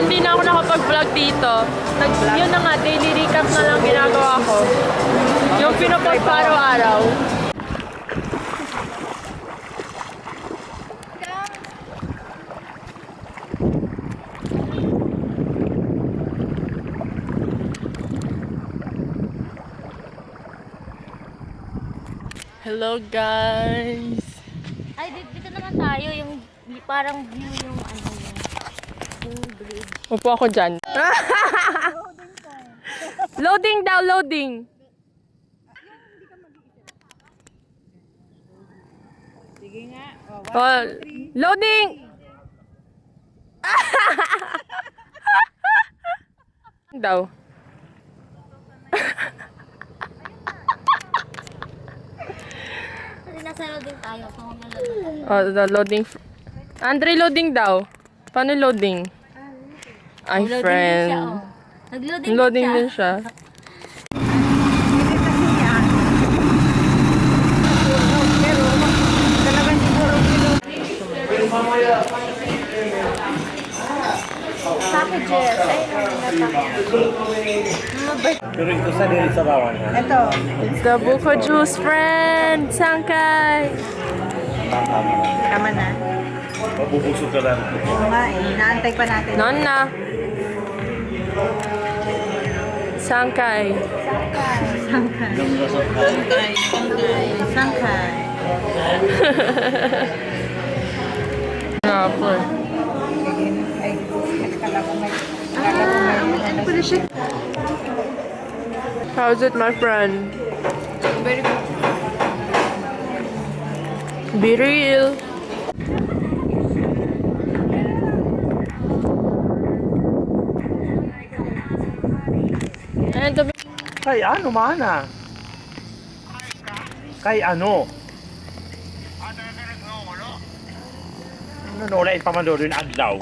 hindi na ako nakapag-vlog dito. Yun na nga, daily recap na lang ginagawa ko. Yung pinupost pa araw-araw. Hello guys! Ay, dito naman tayo, yung parang view yung ano yung bridge. Upo ako dyan. Loading daw, loading! Sige nga. Oh, loading! daw. Kasi nasa loading tayo, kung loading. Oh, the loading. Andre, loading daw. Paano loading? Ay, Loading friend. din siya, oh. Nag-loading Loading din din siya. Pero talagang siguro Packages, ay Pero ito sa dili sa bawang ha? ito. It's the buko juice, friend! Sangkay! Tama na. Mabubusog ka lang. Oo nga eh. Inaantay pa natin. Non na. Sangkay. Sangkay. Sangkay. Ah, po. Ay, kala ko may... Ano pala siya? How's it, my friend? Very good. Be real. And the Kay ano mana? Kay ano? Ano wala ipamando rin adlaw.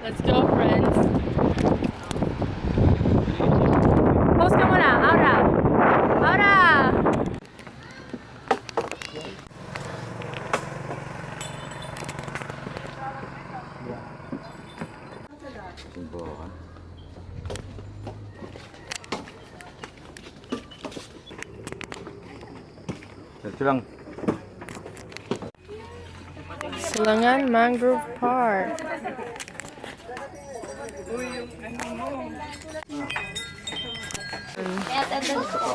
Let's go, friends. Post ka muna, Aura. Aura! Ito lang. Silangan Mangrove Park.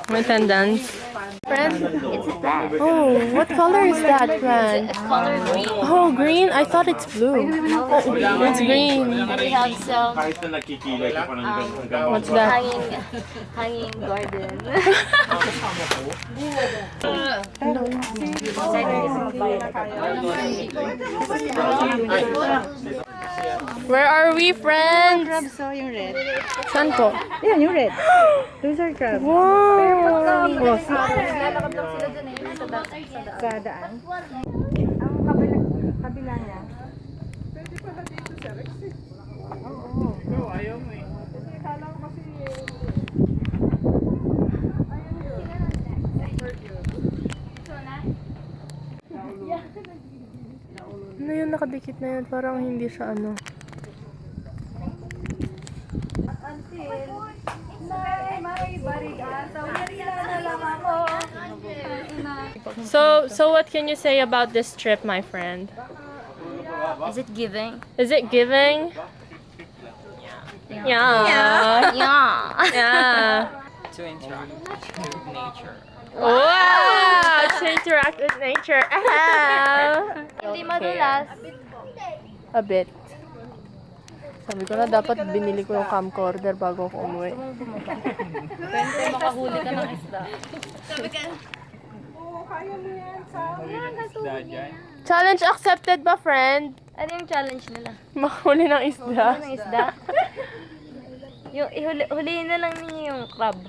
May attendance. Friend? It's a flag. Oh, what color is that, friend? It's color green. Oh, green? I thought it's blue. It's green. We have some Kahit na nagkikilay ka pa ng hanggang What's that? hanging garden. Where are we, friends? Crabs oh, yung red. Saan po? Ayan, yung red. Those are crabs. Wow! Lalakad lang sila dyan eh. Sa daan. Ang kabila niya. Ano yun nakadikit na yun? Parang hindi siya ano. So what can you say about this trip, my friend? Is it giving? Is it giving? Yeah. Yeah. Yeah. To interact with nature. Wow! To interact with nature. Hindi madulas. A bit. Sabi ko na dapat binili ko yung camcorder bago ako umuwi. Makahuli ka ng isda. Challenge accepted ba, friend? Ano yung challenge nila? Makahuli ng isda. Ano ng isda? Yung hulihin na lang niyo yung crab.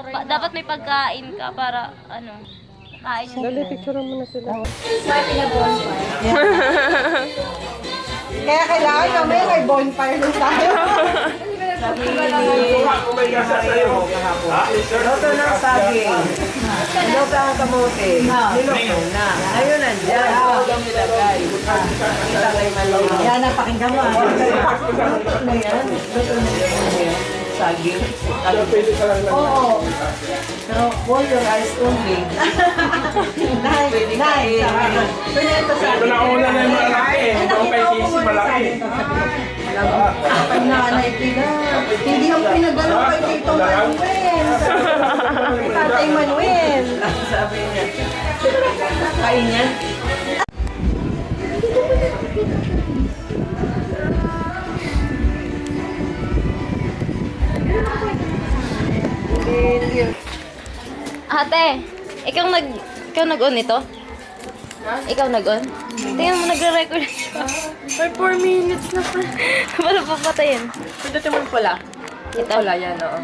Dapat may pagkain ka para ano, kain yung Dali, picture mo na sila. Kaya kailangan kami may bonfire doon tayo. Loto ng saging. Loto ang kamote. Niloko na. Ayun nandiyan. Huwag nilagay. Kita kay mali. Yan, napakinggan mo. Luto na yan. Luto na yan. Saging. Oo. Pero boil your eyes only. Pwede kain. Pwede ito sa akin. Ito na una na yung malaki eh. Ito ang kay Casey malaki. Ang nanay pila. Hindi yung pinadala kay Tito Manuel. Tatay Manuel. Sabi niya. Kain yan. Ate, ikaw nag-on nito? Ikaw nag-on? Tingnan mo, nagre-record siya. May 4 minutes na pa. Wala pa patayin. Pindutin mo yung pula. Ito. Pula yan, oo.